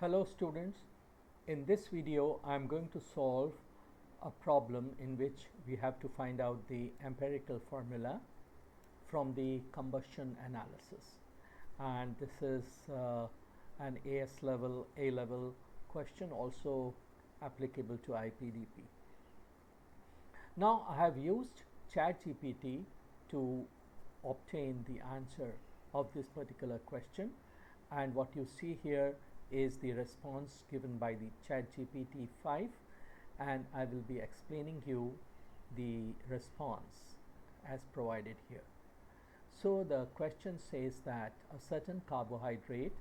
Hello students, in this video I am going to solve a problem in which we have to find out the empirical formula from the combustion analysis, and this is an A level question, also applicable to IPDP. Now I have used chatgpt to obtain the answer of this particular question, and what you see here is the response given by the chatgpt 5, and I will be explaining you the response as provided here. So the question says that a certain carbohydrate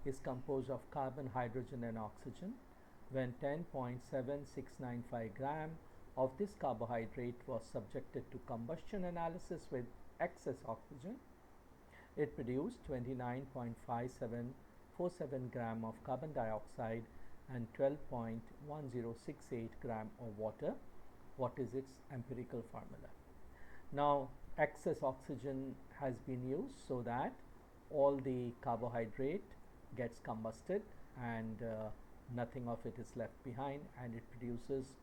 is composed of carbon, hydrogen and oxygen. When 10.7695 gram of this carbohydrate was subjected to combustion analysis with excess oxygen, it produced 29.5747 gram of carbon dioxide and 12.1068 gram of water. What is its empirical formula? Now excess oxygen has been used so that all the carbohydrate gets combusted and nothing of it is left behind, and it produces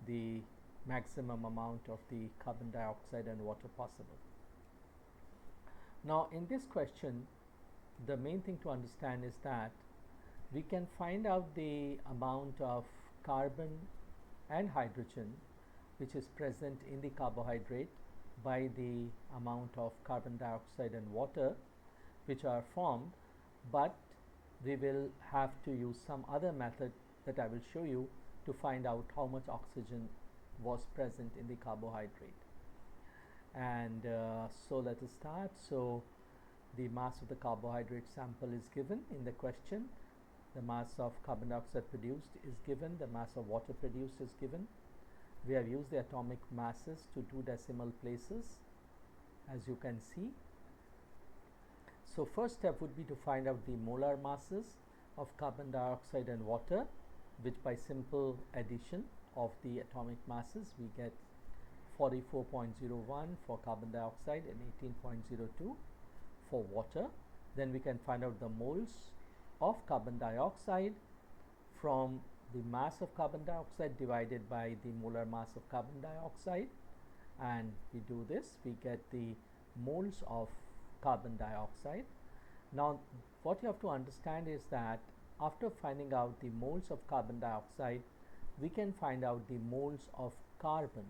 the maximum amount of the carbon dioxide and water possible. Now in this question, the main thing to understand is that we can find out the amount of carbon and hydrogen which is present in the carbohydrate by the amount of carbon dioxide and water which are formed, but we will have to use some other method that I will show you to find out how much oxygen was present in the carbohydrate. And so let us start. So the mass of the carbohydrate sample is given in the question, the mass of carbon dioxide produced is given, the mass of water produced is given. We have used the atomic masses to 2 decimal places, as you can see. So first step would be to find out the molar masses of carbon dioxide and water, which by simple addition of the atomic masses we get 44.01 for carbon dioxide and 18.02 for water. Then we can find out the moles of carbon dioxide from the mass of carbon dioxide divided by the molar mass of carbon dioxide, and we do this, we get the moles of carbon dioxide. Now what you have to understand is that after finding out the moles of carbon dioxide, we can find out the moles of carbon,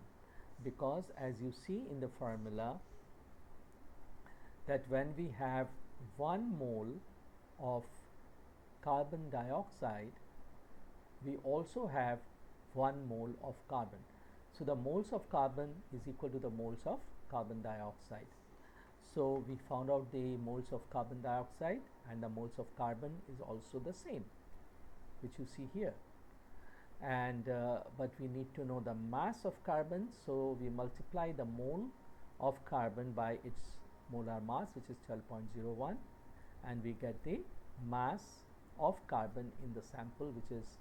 because as you see in the formula that when we have 1 mole of carbon dioxide, we also have 1 mole of carbon. So the moles of carbon is equal to the moles of carbon dioxide. So we found out the moles of carbon dioxide, and the moles of carbon is also the same, which you see here. And but we need to know the mass of carbon, so we multiply the mole of carbon by its molar mass, which is 12.01, and we get the mass of carbon in the sample, which is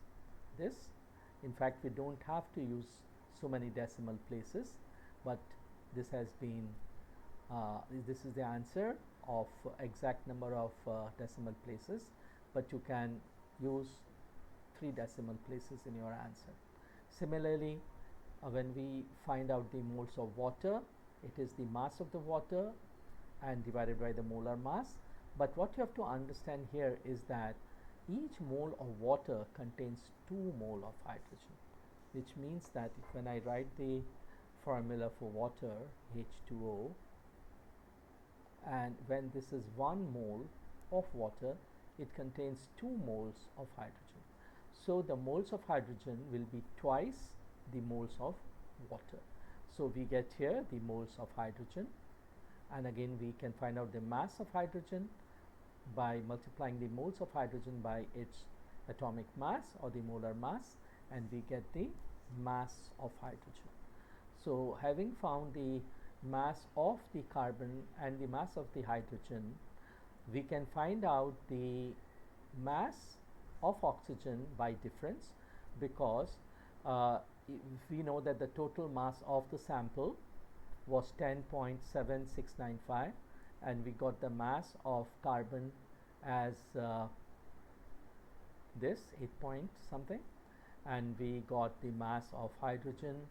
this. In fact, we don't have to use so many decimal places, but this has been this is the answer of exact number of decimal places, but you can use 3 decimal places in your answer. Similarly, when we find out the moles of water, it is the mass of the water and divided by the molar mass. But what you have to understand here is that each mole of water contains 2 mole of hydrogen, which means that when I write the formula for water, H2O, and when this is 1 mole of water, it contains 2 moles of hydrogen. So the moles of hydrogen will be twice the moles of water. So we get here the moles of hydrogen, and again we can find out the mass of hydrogen by multiplying the moles of hydrogen by its atomic mass or the molar mass, and we get the mass of hydrogen. So having found the mass of the carbon and the mass of the hydrogen, we can find out the mass of oxygen by difference, because we know that the total mass of the sample was 10.7695, and we got the mass of carbon as this 8 point something, and we got the mass of hydrogen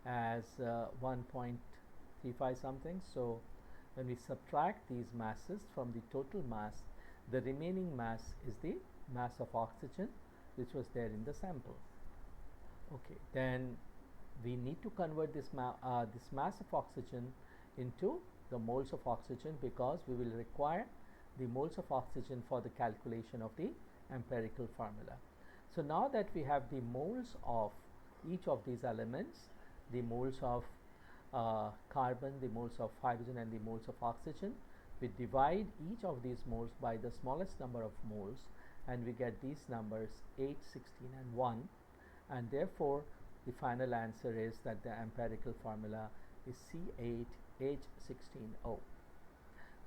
as 1.35 something. So when we subtract these masses from the total mass, the remaining mass is the mass of oxygen which was there in the sample. Okay, then we need to convert this mass of oxygen into the moles of oxygen, because we will require the moles of oxygen for the calculation of the empirical formula. So now that we have the moles of each of these elements, the moles of carbon, the moles of hydrogen, and the moles of oxygen, we divide each of these moles by the smallest number of moles, and we get these numbers 8, 16, and 1, and therefore the final answer is that the empirical formula is C8H16O.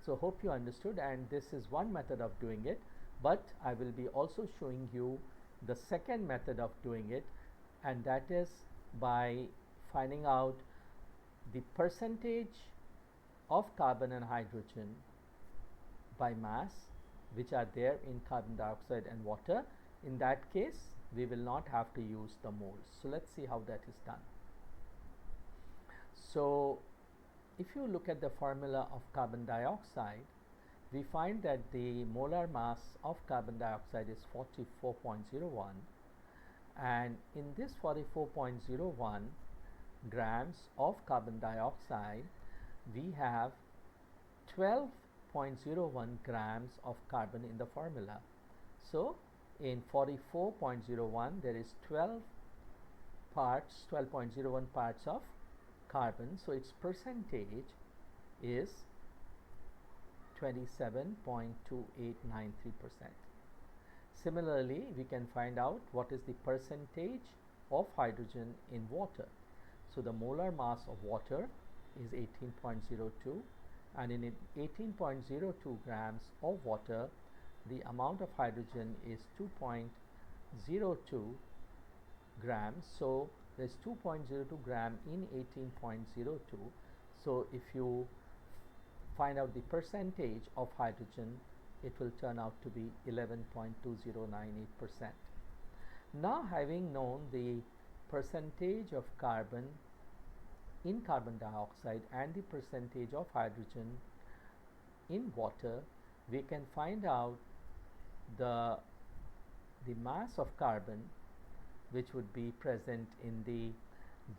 So hope you understood, and this is one method of doing it, but I will be also showing you the second method of doing it, and that is by finding out the percentage of carbon and hydrogen by mass which are there in carbon dioxide and water. In that case, we will not have to use the moles. So let's see how that is done. So if you look at the formula of carbon dioxide, we find that the molar mass of carbon dioxide is 44.01, and in this 44.01 grams of carbon dioxide, we have 12.01 grams of carbon in the formula. So in 44.01 there is 12.01 parts of carbon, so its percentage is 27.2893%. Similarly, we can find out what is the percentage of hydrogen in water. So the molar mass of water is 18.02, and in 18.02 grams of water, the amount of hydrogen is 2.02 grams. So there is 2.02 gram in 18.02. So if you find out the percentage of hydrogen, it will turn out to be 11.2098%. Now, having known the percentage of carbon in carbon dioxide and the percentage of hydrogen in water, we can find out the mass of carbon which would be present in the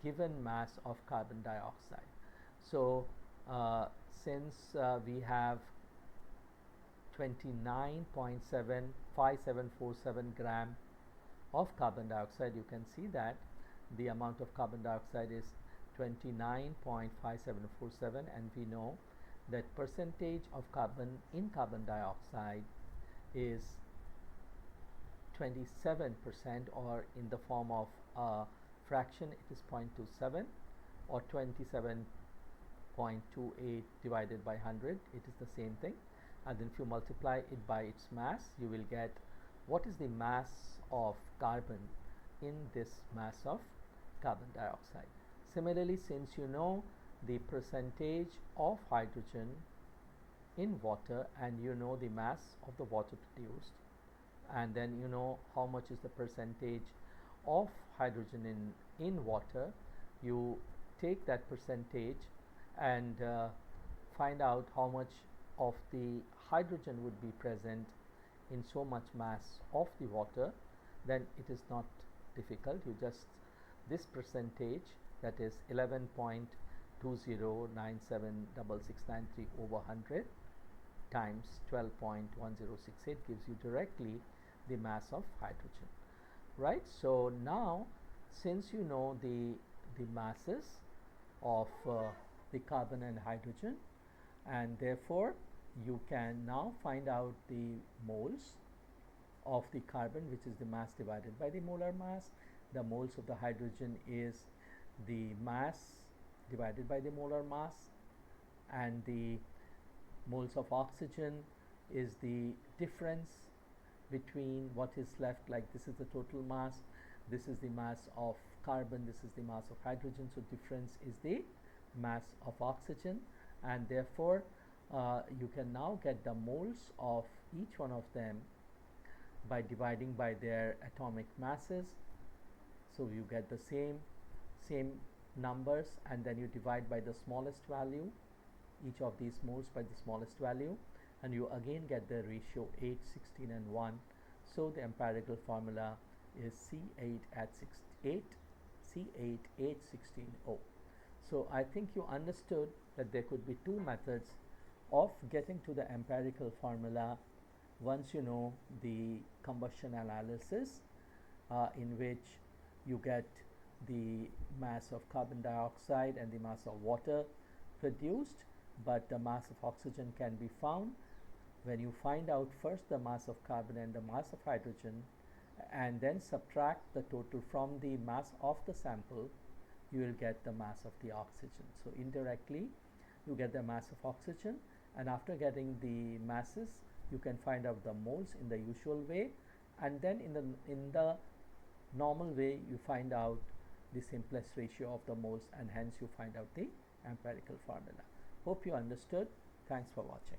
given mass of carbon dioxide. So since we have 29.5747 gram of carbon dioxide, you can see that the amount of carbon dioxide is 29.5747, and we know that percentage of carbon in carbon dioxide is 27%, or in the form of a fraction it is 0.27, or 27.28 divided by 100, it is the same thing. And then if you multiply it by its mass, you will get what is the mass of carbon in this mass of carbon dioxide. Similarly, since you know the percentage of hydrogen in water, and you know the mass of the water produced, and then you know how much is the percentage of hydrogen in water, you take that percentage and find out how much of the hydrogen would be present in so much mass of the water. Then it is not difficult. You just, this percentage, that is 11.20976693 over 100 times 12.1068 gives you directly the mass of hydrogen, right? So now, since you know the masses of the carbon and hydrogen, and therefore you can now find out the moles of the carbon, which is the mass divided by the molar mass. The moles of the hydrogen is the mass divided by the molar mass, and the moles of oxygen is the difference between what is left, like this is the total mass, this is the mass of carbon, this is the mass of hydrogen, so difference is the mass of oxygen, and therefore you can now get the moles of each one of them by dividing by their atomic masses. So you get the same numbers, and then you divide by the smallest value, each of these moles by the smallest value, and you again get the ratio 8, 16 and 1. So the empirical formula is C8 at 8, C8 8 16 O. So I think you understood that there could be two methods of getting to the empirical formula once you know the combustion analysis, in which you get the mass of carbon dioxide and the mass of water produced, but the mass of oxygen can be found when you find out first the mass of carbon and the mass of hydrogen, and then subtract the total from the mass of the sample, you will get the mass of the oxygen. So indirectly you get the mass of oxygen, and after getting the masses you can find out the moles in the usual way, and then in the normal way you find out the simplest ratio of the moles, and hence you find out the empirical formula. Hope you understood. Thanks for watching.